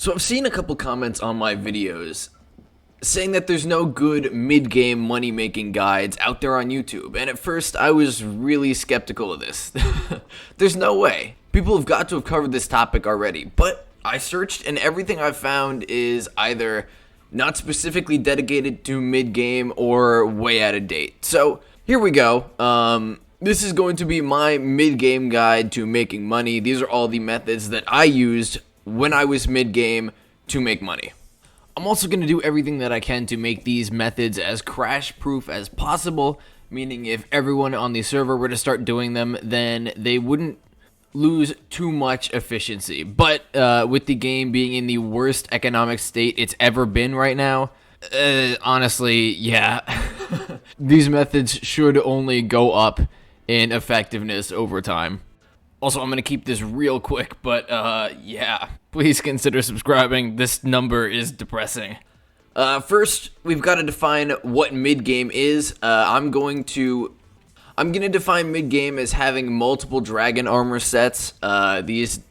So I've seen a couple comments on my videos saying that there's no good mid-game money-making guides out there on YouTube, and at first I was really skeptical of this. There's no way. People have got to have covered this topic already, but I searched and everything I've found is either not specifically dedicated to mid-game or way out of date. So here we go. This is going to be my mid-game guide to making money. These are all the methods that I used when I was mid-game to make money. I'm also going to do everything that I can to make these methods as crash-proof as possible, meaning if everyone on the server were to start doing them, then they wouldn't lose too much efficiency. But with the game being in the worst economic state it's ever been right now, honestly, yeah, these methods should only go up in effectiveness over time. Also, I'm going to keep this real quick, but yeah, please consider subscribing. This number is depressing. First, we've got to define what mid-game is. I'm going to define mid-game as having multiple dragon armor sets. These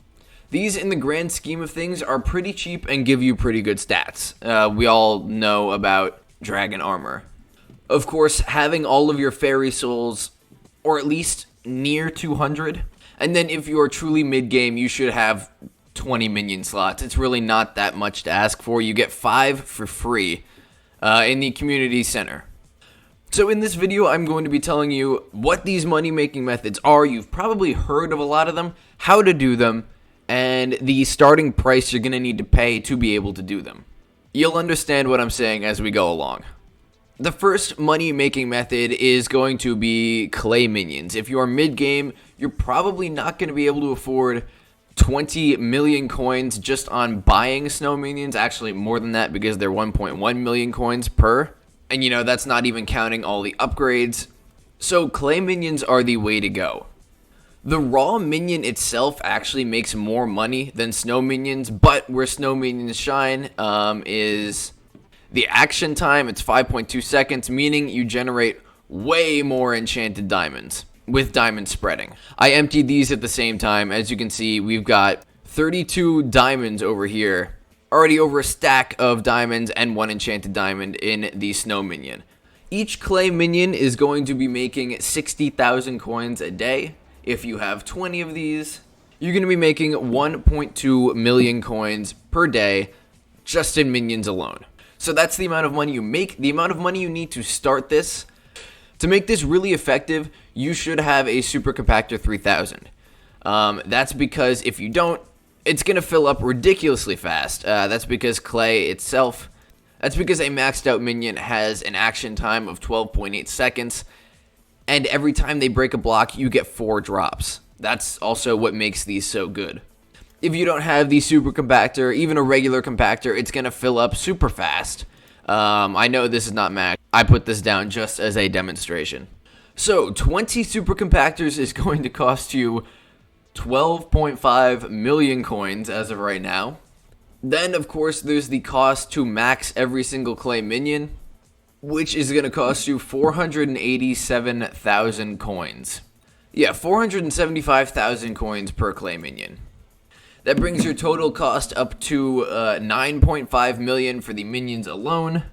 in the grand scheme of things are pretty cheap and give you pretty good stats. We all know about dragon armor. Of course, having all of your fairy souls, or at least near 200. And then if you are truly mid-game, you should have 20 minion slots. It's really not that much to ask for. You get 5 for free in the community center. So in this video, I'm going to be telling you what these money-making methods are. You've probably heard of a lot of them, how to do them, and the starting price you're going to need to pay to be able to do them. You'll understand what I'm saying as we go along. The first money-making method is going to be clay minions. If you are mid-game, you're probably not going to be able to afford 20 million coins just on buying snow minions. Actually, more than that because they're 1.1 million coins per. And, you know, that's not even counting all the upgrades. So clay minions are the way to go. The raw minion itself actually makes more money than snow minions, but where snow minions shine is the action time. It's 5.2 seconds, meaning you generate way more enchanted diamonds with diamond spreading. I emptied these at the same time. As you can see, we've got 32 diamonds over here, already over a stack of diamonds and 1 enchanted diamond in the snow minion. Each clay minion is going to be making 60,000 coins a day. If you have 20 of these, you're going to be making 1.2 million coins per day just in minions alone. So that's the amount of money you make, the amount of money you need to start this. To make this really effective, you should have a Super Compactor 3000. That's because if you don't, it's going to fill up ridiculously fast. That's because clay itself, that's because a maxed out minion has an action time of 12.8 seconds, and every time they break a block, you get 4 drops. That's also what makes these so good. If you don't have the super compactor, even a regular compactor, it's going to fill up super fast. I know this is not max. I put this down just as a demonstration. So 20 super compactors is going to cost you 12.5 million coins as of right now. Then, of course, there's the cost to max every single clay minion, which is going to cost you 487,000 coins. Yeah, 475,000 coins per clay minion. That brings your total cost up to 9.5 million for the minions alone.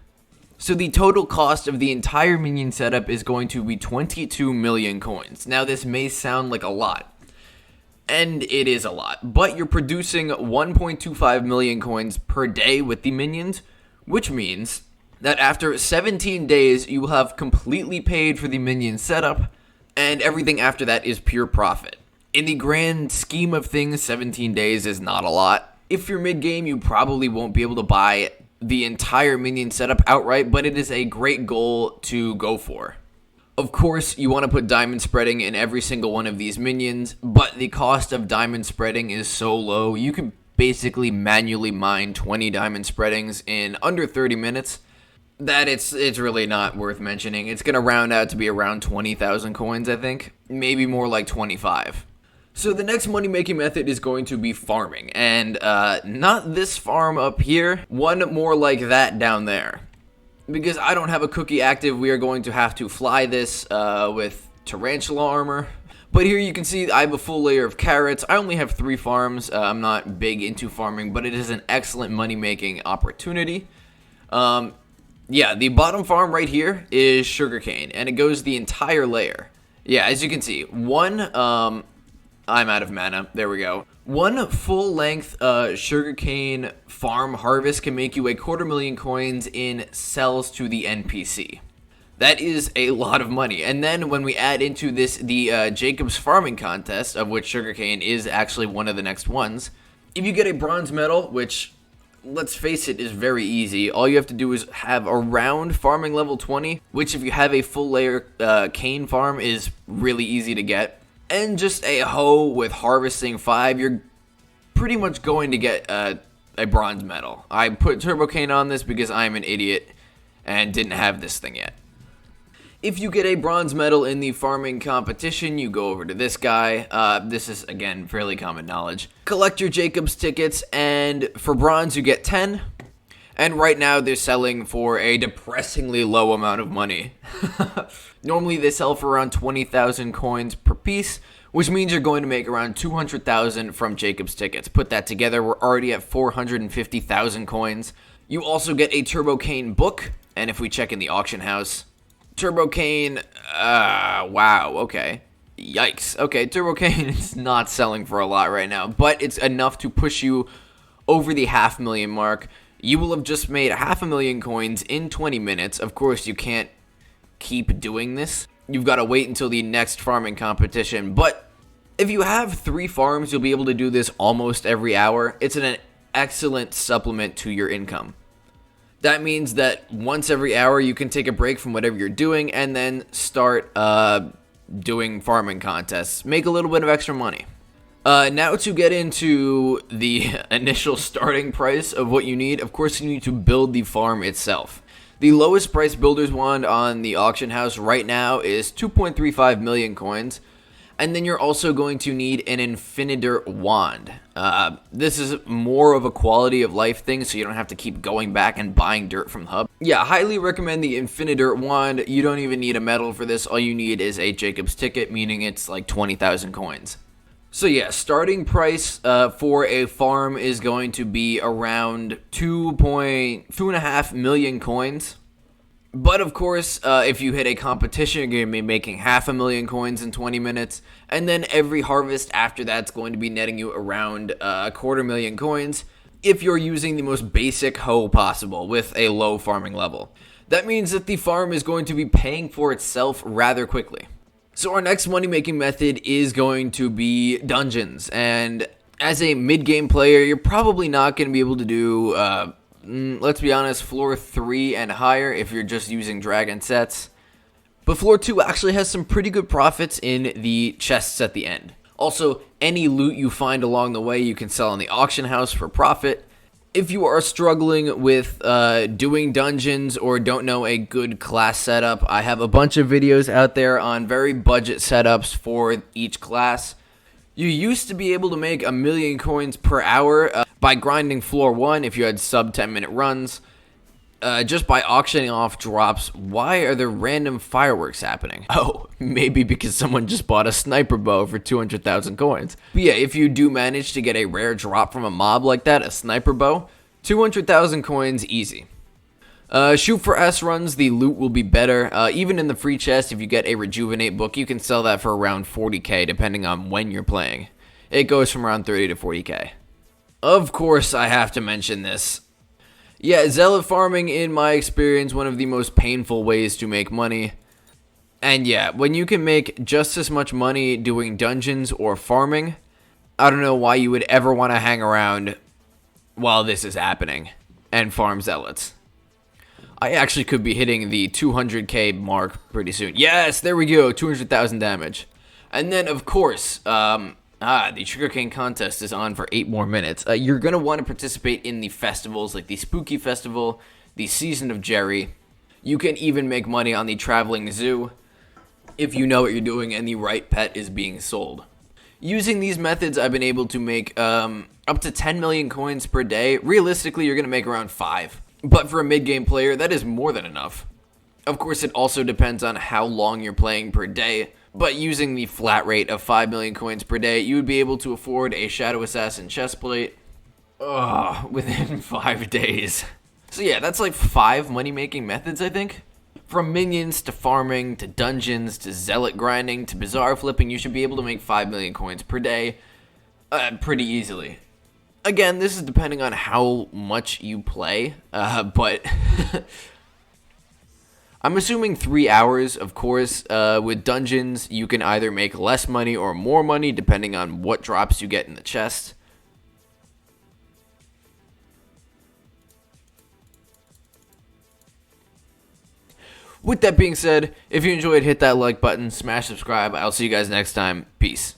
So the total cost of the entire minion setup is going to be 22 million coins. Now this may sound like a lot, and it is a lot, but you're producing 1.25 million coins per day with the minions, which means that after 17 days you will have completely paid for the minion setup, and everything after that is pure profit. In the grand scheme of things, 17 days is not a lot. If you're mid-game, you probably won't be able to buy the entire minion setup outright, but it is a great goal to go for. Of course, you want to put diamond spreading in every single one of these minions, but the cost of diamond spreading is so low, you can basically manually mine 20 diamond spreadings in under 30 minutes, that it's really not worth mentioning. It's going to round out to be around 20,000 coins, I think. Maybe more like 25. So the next money-making method is going to be farming, and not this farm up here, one more like that down there. Because I don't have a cookie active, we are going to have to fly this with tarantula armor. But here you can see I have a full layer of carrots. I only have 3 farms. I'm not big into farming, but it is an excellent money-making opportunity. Yeah, the bottom farm right here is sugarcane, and it goes the entire layer. Yeah, as you can see, I'm out of mana. There we go. One full-length sugarcane farm harvest can make you 250,000 coins in cells to the NPC. That is a lot of money. And then when we add into this the Jacob's farming contest, of which sugarcane is actually one of the next ones, if you get a bronze medal, which, let's face it, is very easy. All you have to do is have around farming level 20, which if you have a full layer cane farm is really easy to get. And just a hoe with harvesting 5, you're pretty much going to get a bronze medal. I put turbo cane on this because I'm an idiot and didn't have this thing yet. If you get a bronze medal in the farming competition, you go over to this guy. This is, again, fairly common knowledge. Collect your Jacob's tickets, and for bronze, you get 10. And right now, they're selling for a depressingly low amount of money. Normally, they sell for around 20,000 coins per piece, which means you're going to make around 200,000 from Jacob's tickets. Put that together, we're already at 450,000 coins. You also get a turbo cane book, and if we check in the auction house, turbo cane, wow, okay. Yikes. Okay, turbo cane is not selling for a lot right now, but it's enough to push you over the 500,000 mark. You will have just made 500,000 coins in 20 minutes. Of course, you can't keep doing this. You've got to wait until the next farming competition, but if you have 3 farms, you'll be able to do this almost every hour. It's an excellent supplement to your income. That means that once every hour you can take a break from whatever you're doing and then start doing farming contests. Make a little bit of extra money. Now to get into the initial starting price of what you need, of course you need to build the farm itself. The lowest price builder's wand on the auction house right now is 2.35 million coins. And then you're also going to need an infinitor wand. This is more of a quality of life thing, so you don't have to keep going back and buying dirt from the hub. Yeah, highly recommend the infinitor wand. You don't even need a medal for this. All you need is a Jacob's ticket, meaning it's like 20,000 coins. So yeah, starting price for a farm is going to be around 2.5 million coins. But of course, if you hit a competition, you're going to be making 500,000 coins in 20 minutes. And then every harvest after that's going to be netting you around 250,000 coins if you're using the most basic hoe possible with a low farming level. That means that the farm is going to be paying for itself rather quickly. So our next money-making method is going to be dungeons. And as a mid-game player, you're probably not going to be able to do... let's be honest, floor 3 and higher if you're just using dragon sets. But floor 2 actually has some pretty good profits in the chests at the end. Also, any loot you find along the way you can sell in the auction house for profit. If you are struggling with doing dungeons or don't know a good class setup, I have a bunch of videos out there on very budget setups for each class. You used to be able to make 1,000,000 coins per hour by grinding floor 1 if you had sub 10-minute runs. Just by auctioning off drops. Why are there random fireworks happening? Oh, maybe because someone just bought a sniper bow for 200,000 coins. But yeah, if you do manage to get a rare drop from a mob like that, a sniper bow, 200,000 coins easy. Shoot for S runs, the loot will be better. Even in the free chest, if you get a rejuvenate book, you can sell that for around 40k depending on when you're playing. It goes from around 30 to 40k. Of course, I have to mention this. Yeah, zealot farming, in my experience, one of the most painful ways to make money. And yeah, when you can make just as much money doing dungeons or farming, I don't know why you would ever want to hang around while this is happening and farm zealots. I actually could be hitting the 200k mark pretty soon. Yes, there we go, 200,000 damage. And then, of course, the sugarcane contest is on for 8 more minutes. You're going to want to participate in the festivals like the Spooky Festival, the Season of Jerry. You can even make money on the Traveling Zoo if you know what you're doing and the right pet is being sold. Using these methods, I've been able to make up to 10 million coins per day. Realistically, you're going to make around 5. But for a mid-game player, that is more than enough. Of course, it also depends on how long you're playing per day, But using the flat rate of 5 million coins per day, you would be able to afford a Shadow Assassin chestplate within 5 days. So yeah, that's like 5 money-making methods, I think. From minions to farming to dungeons to zealot grinding to bazaar flipping, you should be able to make 5 million coins per day pretty easily. Again, this is depending on how much you play, but I'm assuming 3 hours, of course. With dungeons, you can either make less money or more money depending on what drops you get in the chest. With that being said, if you enjoyed, hit that like button, smash subscribe. I'll see you guys next time. Peace.